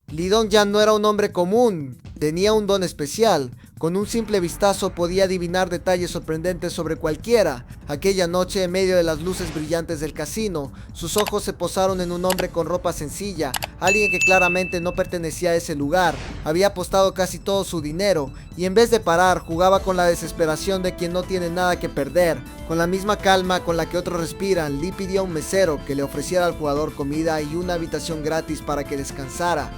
Lee Dong-jan no era un hombre común, tenía un don especial. Con un simple vistazo podía adivinar detalles sorprendentes sobre cualquiera. Aquella noche, en medio de las luces brillantes del casino, sus ojos se posaron en un hombre con ropa sencilla, alguien que claramente no pertenecía a ese lugar. Había apostado casi todo su dinero, y en vez de parar, jugaba con la desesperación de quien no tiene nada que perder. Con la misma calma con la que otros respiran, Lee pidió a un mesero que le ofreciera al jugador comida y una habitación gratis para que descansara.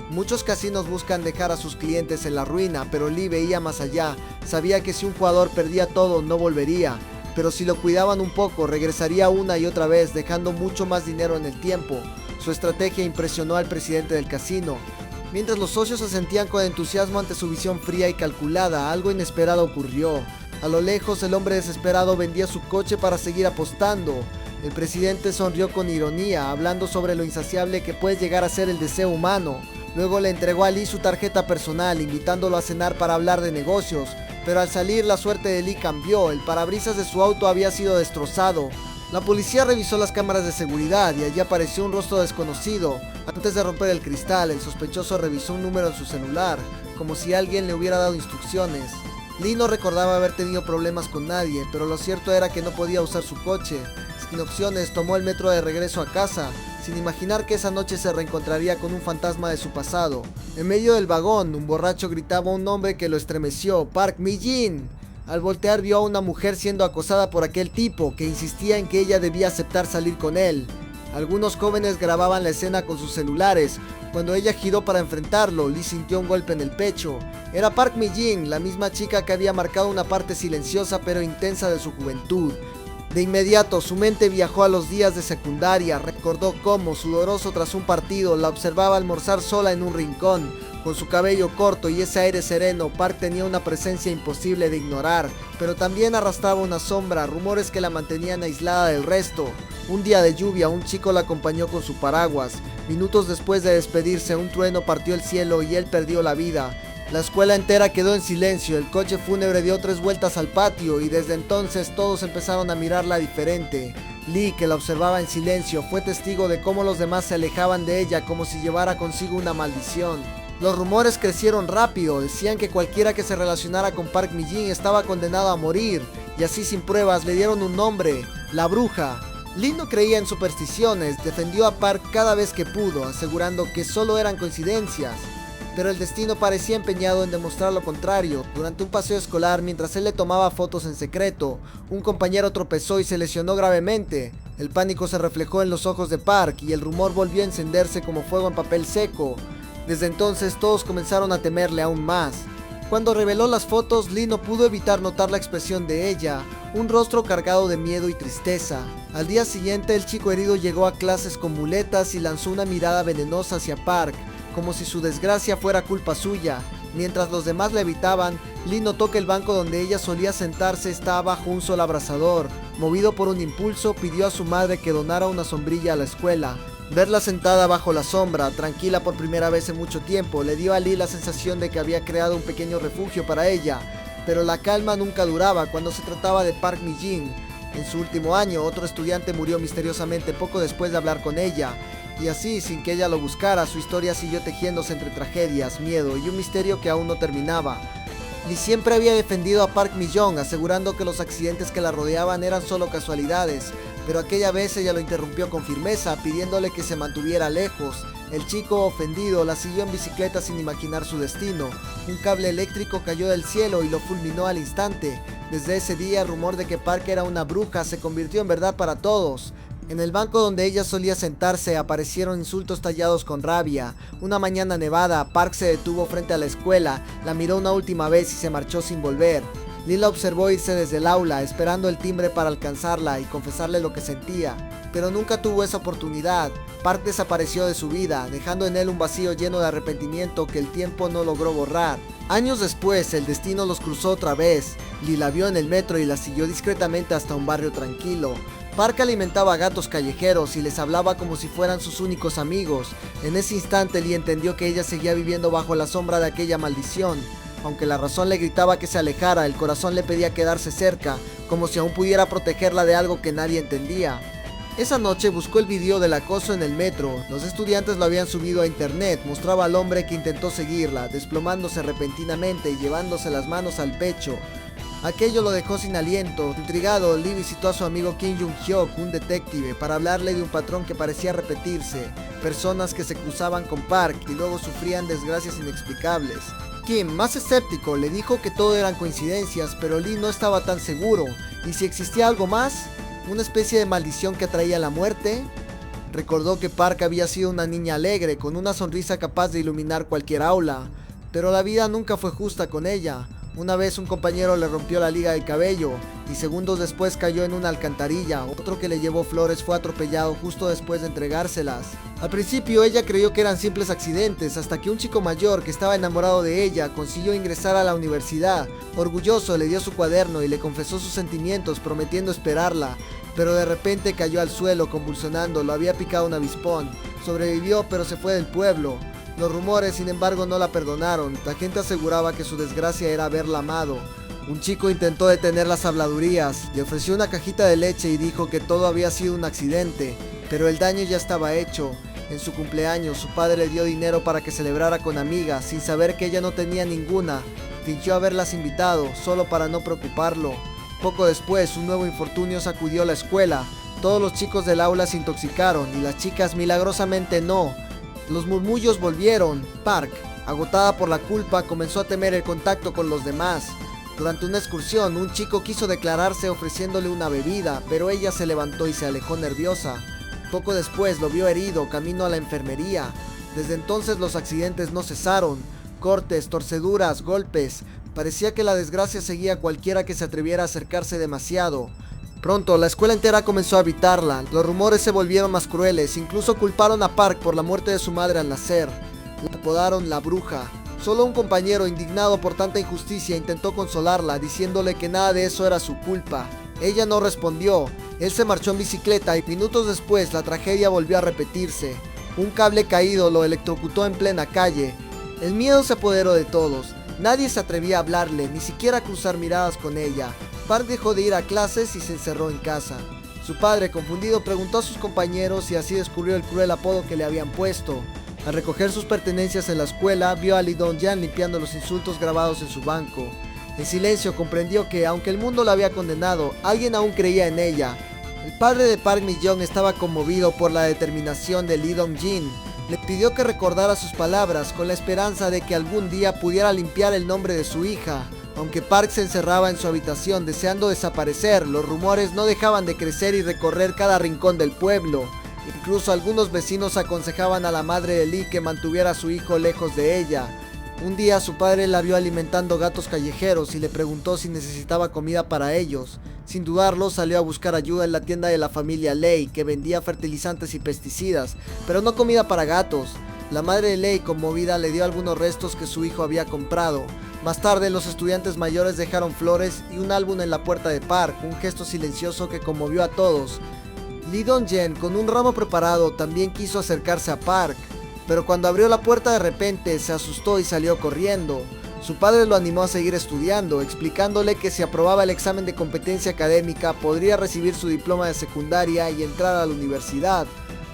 Muchos casinos buscan dejar a sus clientes en la ruina, pero Lee veía más allá. Sabía que si un jugador perdía todo, no volvería, pero si lo cuidaban un poco, regresaría una y otra vez, dejando mucho más dinero en el tiempo. Su estrategia impresionó al presidente del casino. Mientras los socios se sentían con entusiasmo ante su visión fría y calculada, algo inesperado ocurrió. A lo lejos, el hombre desesperado vendía su coche para seguir apostando. El presidente sonrió con ironía, hablando sobre lo insaciable que puede llegar a ser el deseo humano. Luego le entregó a Lee su tarjeta personal, invitándolo a cenar para hablar de negocios, pero al salir la suerte de Lee cambió. El parabrisas de su auto había sido destrozado. La policía revisó las cámaras de seguridad y allí apareció un rostro desconocido. Antes de romper el cristal, el sospechoso revisó un número en su celular, como si alguien le hubiera dado instrucciones. Lee no recordaba haber tenido problemas con nadie, pero lo cierto era que no podía usar su coche. Sin opciones, tomó el metro de regreso a casa, sin imaginar que esa noche se reencontraría con un fantasma de su pasado. En medio del vagón, un borracho gritaba un nombre que lo estremeció: Park Mi-jin. Al voltear vio a una mujer siendo acosada por aquel tipo, que insistía en que ella debía aceptar salir con él. Algunos jóvenes grababan la escena con sus celulares. Cuando ella giró para enfrentarlo, Lee sintió un golpe en el pecho. Era Park Mi-jin, la misma chica que había marcado una parte silenciosa pero intensa de su juventud. De inmediato su mente viajó a los días de secundaria. Recordó cómo, sudoroso tras un partido, la observaba almorzar sola en un rincón. Con su cabello corto y ese aire sereno, Park tenía una presencia imposible de ignorar, pero también arrastraba una sombra, rumores que la mantenían aislada del resto. Un día de lluvia, un chico la acompañó con su paraguas. Minutos después de despedirse, un trueno partió el cielo y él perdió la vida. La escuela entera quedó en silencio, el coche fúnebre dio 3 vueltas al patio y desde entonces todos empezaron a mirarla diferente. Lee, que la observaba en silencio, fue testigo de cómo los demás se alejaban de ella como si llevara consigo una maldición. Los rumores crecieron rápido, decían que cualquiera que se relacionara con Park Mi-jin estaba condenado a morir, y así sin pruebas le dieron un nombre: la bruja. Lee no creía en supersticiones, defendió a Park cada vez que pudo, asegurando que solo eran coincidencias. Pero el destino parecía empeñado en demostrar lo contrario. Durante un paseo escolar, mientras él le tomaba fotos en secreto, un compañero tropezó y se lesionó gravemente. El pánico se reflejó en los ojos de Park y el rumor volvió a encenderse como fuego en papel seco. Desde entonces todos comenzaron a temerle aún más. Cuando reveló las fotos, Lee no pudo evitar notar la expresión de ella, un rostro cargado de miedo y tristeza. Al día siguiente, el chico herido llegó a clases con muletas y lanzó una mirada venenosa hacia Park, como si su desgracia fuera culpa suya. Mientras los demás la evitaban, Lee notó que el banco donde ella solía sentarse estaba bajo un sol abrasador. Movido por un impulso, pidió a su madre que donara una sombrilla a la escuela. Verla sentada bajo la sombra, tranquila por primera vez en mucho tiempo, le dio a Lee la sensación de que había creado un pequeño refugio para ella. Pero la calma nunca duraba cuando se trataba de Park Mi-jin. En su último año, otro estudiante murió misteriosamente poco después de hablar con ella. Y así, sin que ella lo buscara, su historia siguió tejiéndose entre tragedias, miedo y un misterio que aún no terminaba. Lee siempre había defendido a Park Mi-jong, asegurando que los accidentes que la rodeaban eran solo casualidades, pero aquella vez ella lo interrumpió con firmeza, pidiéndole que se mantuviera lejos. El chico, ofendido, la siguió en bicicleta sin imaginar su destino. Un cable eléctrico cayó del cielo y lo fulminó al instante. Desde ese día, el rumor de que Park era una bruja se convirtió en verdad para todos. En el banco donde ella solía sentarse aparecieron insultos tallados con rabia. Una mañana nevada, Park se detuvo frente a la escuela, la miró una última vez y se marchó sin volver. Lee la observó irse desde el aula, esperando el timbre para alcanzarla y confesarle lo que sentía. Pero nunca tuvo esa oportunidad. Park desapareció de su vida, dejando en él un vacío lleno de arrepentimiento que el tiempo no logró borrar. Años después, el destino los cruzó otra vez. Lee la vio en el metro y la siguió discretamente hasta un barrio tranquilo. Park alimentaba gatos callejeros y les hablaba como si fueran sus únicos amigos. En ese instante Lee entendió que ella seguía viviendo bajo la sombra de aquella maldición. Aunque la razón le gritaba que se alejara, el corazón le pedía quedarse cerca, como si aún pudiera protegerla de algo que nadie entendía. Esa noche buscó el video del acoso en el metro. Los estudiantes lo habían subido a internet. Mostraba al hombre que intentó seguirla, desplomándose repentinamente y llevándose las manos al pecho. Aquello lo dejó sin aliento. Intrigado, Lee visitó a su amigo Kim Jung-hyuk, un detective, para hablarle de un patrón que parecía repetirse. Personas que se cruzaban con Park y luego sufrían desgracias inexplicables. Kim, más escéptico, le dijo que todo eran coincidencias, pero Lee no estaba tan seguro. ¿Y si existía algo más? ¿Una especie de maldición que atraía la muerte? Recordó que Park había sido una niña alegre, con una sonrisa capaz de iluminar cualquier aula. Pero la vida nunca fue justa con ella. Una vez un compañero le rompió la liga del cabello y segundos después cayó en una alcantarilla. Otro que le llevó flores fue atropellado justo después de entregárselas. Al principio ella creyó que eran simples accidentes, hasta que un chico mayor que estaba enamorado de ella consiguió ingresar a la universidad. Orgulloso le dio su cuaderno y le confesó sus sentimientos, prometiendo esperarla. Pero de repente cayó al suelo convulsionando, lo había picado un avispón. Sobrevivió, pero se fue del pueblo. Los rumores, sin embargo, no la perdonaron. La gente aseguraba que su desgracia era haberla amado. Un chico intentó detener las habladurías, le ofreció una cajita de leche y dijo que todo había sido un accidente, pero el daño ya estaba hecho. En su cumpleaños, su padre le dio dinero para que celebrara con amigas, sin saber que ella no tenía ninguna. Fingió haberlas invitado, solo para no preocuparlo. Poco después, un nuevo infortunio sacudió la escuela. Todos los chicos del aula se intoxicaron y las chicas milagrosamente no. Los murmullos volvieron. Park, agotada por la culpa, comenzó a temer el contacto con los demás. Durante una excursión, un chico quiso declararse ofreciéndole una bebida, pero ella se levantó y se alejó nerviosa. Poco después lo vio herido, camino a la enfermería. Desde entonces los accidentes no cesaron. Cortes, torceduras, golpes. Parecía que la desgracia seguía a cualquiera que se atreviera a acercarse demasiado. Pronto, la escuela entera comenzó a evitarla. Los rumores se volvieron más crueles. Incluso culparon a Park por la muerte de su madre al nacer. La apodaron la bruja. Solo un compañero, indignado por tanta injusticia, intentó consolarla, diciéndole que nada de eso era su culpa. Ella no respondió. Él se marchó en bicicleta y minutos después la tragedia volvió a repetirse. Un cable caído lo electrocutó en plena calle. El miedo se apoderó de todos. Nadie se atrevía a hablarle, ni siquiera a cruzar miradas con ella. Park dejó de ir a clases y se encerró en casa. Su padre, confundido, preguntó a sus compañeros y así descubrió el cruel apodo que le habían puesto. Al recoger sus pertenencias en la escuela, vio a Lee Dong-jan limpiando los insultos grabados en su banco. En silencio comprendió que, aunque el mundo la había condenado, alguien aún creía en ella. El padre de Park Mi-young estaba conmovido por la determinación de Lee Dong-jin. Le pidió que recordara sus palabras con la esperanza de que algún día pudiera limpiar el nombre de su hija. Aunque Park se encerraba en su habitación deseando desaparecer, los rumores no dejaban de crecer y recorrer cada rincón del pueblo. Incluso algunos vecinos aconsejaban a la madre de Lee que mantuviera a su hijo lejos de ella. Un día su padre la vio alimentando gatos callejeros y le preguntó si necesitaba comida para ellos. Sin dudarlo, salió a buscar ayuda en la tienda de la familia Lei, que vendía fertilizantes y pesticidas, pero no comida para gatos. La madre de Lei, conmovida, le dio algunos restos que su hijo había comprado. Más tarde, los estudiantes mayores dejaron flores y un álbum en la puerta de Park, un gesto silencioso que conmovió a todos. Lee Dong-jan, con un ramo preparado, también quiso acercarse a Park, pero cuando abrió la puerta de repente se asustó y salió corriendo. Su padre lo animó a seguir estudiando, explicándole que si aprobaba el examen de competencia académica podría recibir su diploma de secundaria y entrar a la universidad.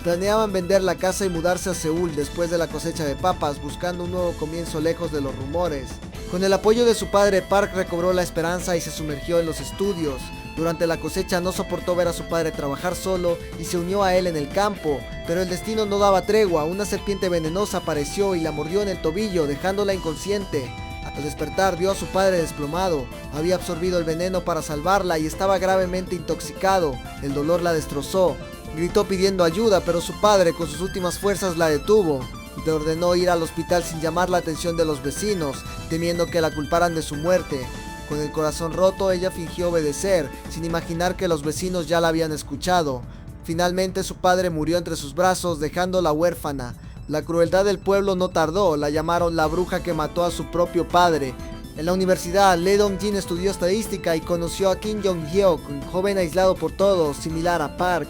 Planeaban vender la casa y mudarse a Seúl después de la cosecha de papas, buscando un nuevo comienzo lejos de los rumores. Con el apoyo de su padre, Park recobró la esperanza y se sumergió en los estudios. Durante la cosecha no soportó ver a su padre trabajar solo y se unió a él en el campo, pero el destino no daba tregua. Una serpiente venenosa apareció y la mordió en el tobillo, dejándola inconsciente. Al despertar vio a su padre desplomado. Había absorbido el veneno para salvarla y estaba gravemente intoxicado. El dolor la destrozó. Gritó pidiendo ayuda, pero su padre con sus últimas fuerzas la detuvo. Le ordenó ir al hospital sin llamar la atención de los vecinos, temiendo que la culparan de su muerte. Con el corazón roto, ella fingió obedecer, sin imaginar que los vecinos ya la habían escuchado. Finalmente su padre murió entre sus brazos, dejándola huérfana. La crueldad del pueblo no tardó, la llamaron la bruja que mató a su propio padre. En la universidad, Lee Dong-jin estudió estadística y conoció a Kim Jung-hyuk, un joven aislado por todos, similar a Park.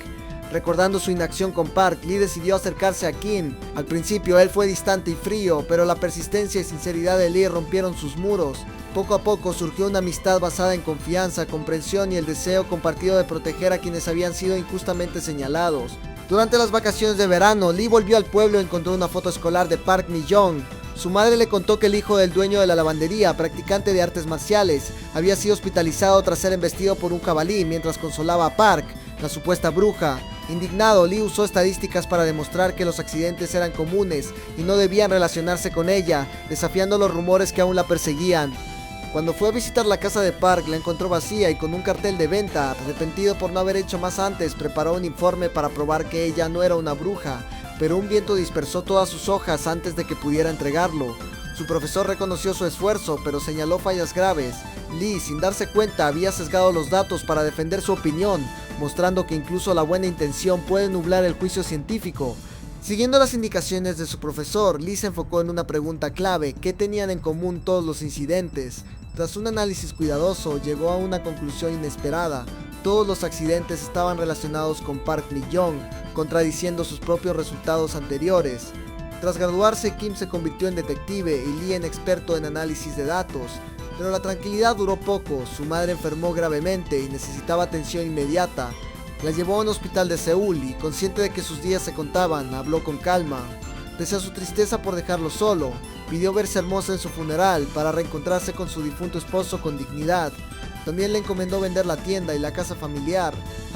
Recordando su inacción con Park, Lee decidió acercarse a Kim. Al principio él fue distante y frío, pero la persistencia y sinceridad de Lee rompieron sus muros. Poco a poco surgió una amistad basada en confianza, comprensión y el deseo compartido de proteger a quienes habían sido injustamente señalados. Durante las vacaciones de verano, Lee volvió al pueblo y encontró una foto escolar de Park Mi-young. Su madre le contó que el hijo del dueño de la lavandería, practicante de artes marciales, había sido hospitalizado tras ser embestido por un jabalí mientras consolaba a Park, la supuesta bruja. Indignado, Lee usó estadísticas para demostrar que los accidentes eran comunes y no debían relacionarse con ella, desafiando los rumores que aún la perseguían. Cuando fue a visitar la casa de Park, la encontró vacía y con un cartel de venta. Arrepentido por no haber hecho más antes, preparó un informe para probar que ella no era una bruja, pero un viento dispersó todas sus hojas antes de que pudiera entregarlo. Su profesor reconoció su esfuerzo, pero señaló fallas graves. Lee, sin darse cuenta, había sesgado los datos para defender su opinión, mostrando que incluso la buena intención puede nublar el juicio científico. Siguiendo las indicaciones de su profesor, Lee se enfocó en una pregunta clave: ¿qué tenían en común todos los incidentes? Tras un análisis cuidadoso, llegó a una conclusión inesperada. Todos los accidentes estaban relacionados con Park Mi-young, contradiciendo sus propios resultados anteriores. Tras graduarse, Kim se convirtió en detective y Lee en experto en análisis de datos. Pero la tranquilidad duró poco. Su madre enfermó gravemente y necesitaba atención inmediata. La llevó a un hospital de Seúl y, consciente de que sus días se contaban, habló con calma. Pese a su tristeza por dejarlo solo, pidió verse hermosa en su funeral para reencontrarse con su difunto esposo con dignidad. También le encomendó vender la tienda y la casa familiar.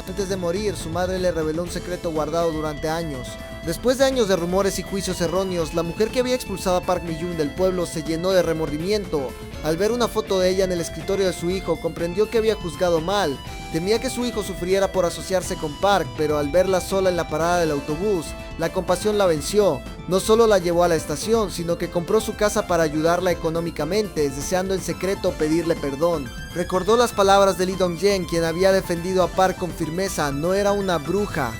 Antes de morir, su madre le reveló un secreto guardado durante años. Después de años de rumores y juicios erróneos, la mujer que había expulsado a Park Mi-young del pueblo se llenó de remordimiento. Al ver una foto de ella en el escritorio de su hijo, comprendió que había juzgado mal. Temía que su hijo sufriera por asociarse con Park, pero al verla sola en la parada del autobús, la compasión la venció. No solo la llevó a la estación, sino que compró su casa para ayudarla económicamente, deseando en secreto pedirle perdón. Recordó las palabras de Lee Dong-jen, quien había defendido a Park con firmeza: no era una bruja.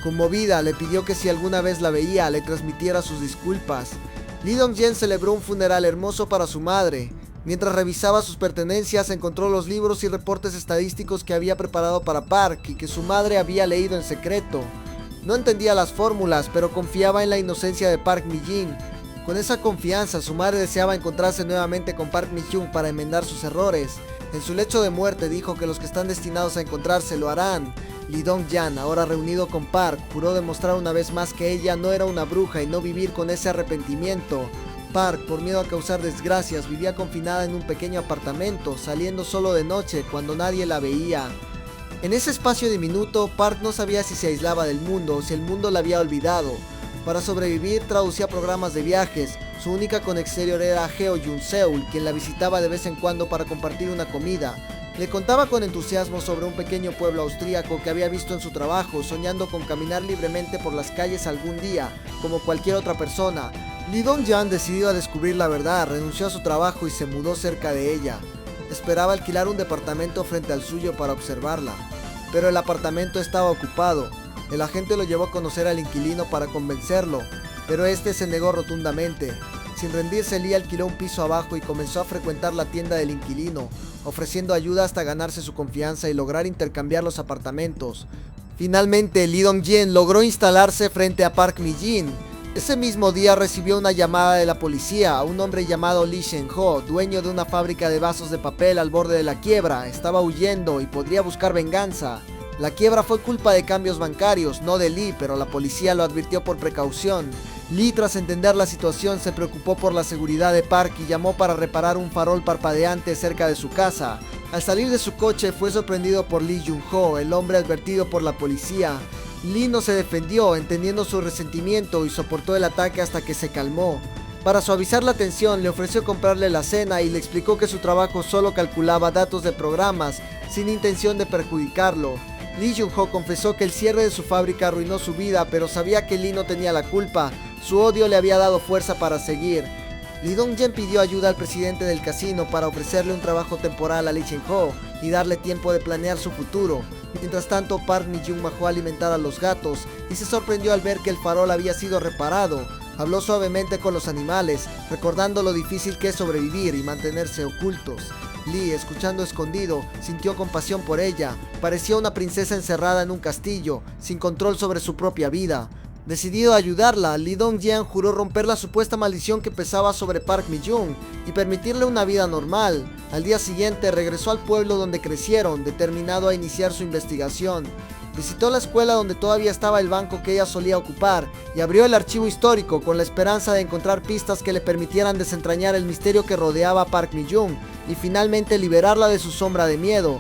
Conmovida, le pidió que si alguna vez la veía, le transmitiera sus disculpas. Lee Dong-jen celebró un funeral hermoso para su madre. Mientras revisaba sus pertenencias, encontró los libros y reportes estadísticos que había preparado para Park y que su madre había leído en secreto. No entendía las fórmulas, pero confiaba en la inocencia de Park Mi-young. Con esa confianza, su madre deseaba encontrarse nuevamente con Park Mi-young para enmendar sus errores. En su lecho de muerte dijo que los que están destinados a encontrarse lo harán. Lee Dong-jan, ahora reunido con Park, juró demostrar una vez más que ella no era una bruja y no vivir con ese arrepentimiento. Park, por miedo a causar desgracias, vivía confinada en un pequeño apartamento, saliendo solo de noche cuando nadie la veía. En ese espacio diminuto, Park no sabía si se aislaba del mundo o si el mundo la había olvidado. Para sobrevivir, traducía programas de viajes. Su única conexión exterior era Heo Jun-seul, quien la visitaba de vez en cuando para compartir una comida. Le contaba con entusiasmo sobre un pequeño pueblo austríaco que había visto en su trabajo, soñando con caminar libremente por las calles algún día, como cualquier otra persona. Lee Dong-jan, decidido a descubrir la verdad, renunció a su trabajo y se mudó cerca de ella. Esperaba alquilar un departamento frente al suyo para observarla, pero el apartamento estaba ocupado. El agente lo llevó a conocer al inquilino para convencerlo, pero este se negó rotundamente. Sin rendirse, Lee alquiló un piso abajo y comenzó a frecuentar la tienda del inquilino, ofreciendo ayuda hasta ganarse su confianza y lograr intercambiar los apartamentos. Finalmente, Lee Dong-jen logró instalarse frente a Park Mi-young. Ese mismo día recibió una llamada de la policía. Un hombre llamado Lee Shen-ho, dueño de una fábrica de vasos de papel al borde de la quiebra, estaba huyendo y podría buscar venganza. La quiebra fue culpa de cambios bancarios, no de Lee, pero la policía lo advirtió por precaución. Lee, tras entender la situación, se preocupó por la seguridad de Park y llamó para reparar un farol parpadeante cerca de su casa. Al salir de su coche, fue sorprendido por Lee Jun-ho, el hombre advertido por la policía. Lee no se defendió, entendiendo su resentimiento, y soportó el ataque hasta que se calmó. Para suavizar la tensión, le ofreció comprarle la cena y le explicó que su trabajo solo calculaba datos de programas, sin intención de perjudicarlo. Lee Jun-ho confesó que el cierre de su fábrica arruinó su vida, pero sabía que Lee no tenía la culpa. Su odio le había dado fuerza para seguir. Lee Dong-jen pidió ayuda al presidente del casino para ofrecerle un trabajo temporal a Lee Shen-ho y darle tiempo de planear su futuro. Mientras tanto, Park Mi-young bajó a alimentar a los gatos y se sorprendió al ver que el farol había sido reparado. Habló suavemente con los animales, recordando lo difícil que es sobrevivir y mantenerse ocultos. Lee, escuchando escondido, sintió compasión por ella. Parecía una princesa encerrada en un castillo, sin control sobre su propia vida. Decidido a ayudarla, Lee Dong-yeon juró romper la supuesta maldición que pesaba sobre Park Mi-jung y permitirle una vida normal. Al día siguiente regresó al pueblo donde crecieron, determinado a iniciar su investigación. Visitó la escuela donde todavía estaba el banco que ella solía ocupar y abrió el archivo histórico con la esperanza de encontrar pistas que le permitieran desentrañar el misterio que rodeaba a Park Mi-jung y finalmente liberarla de su sombra de miedo.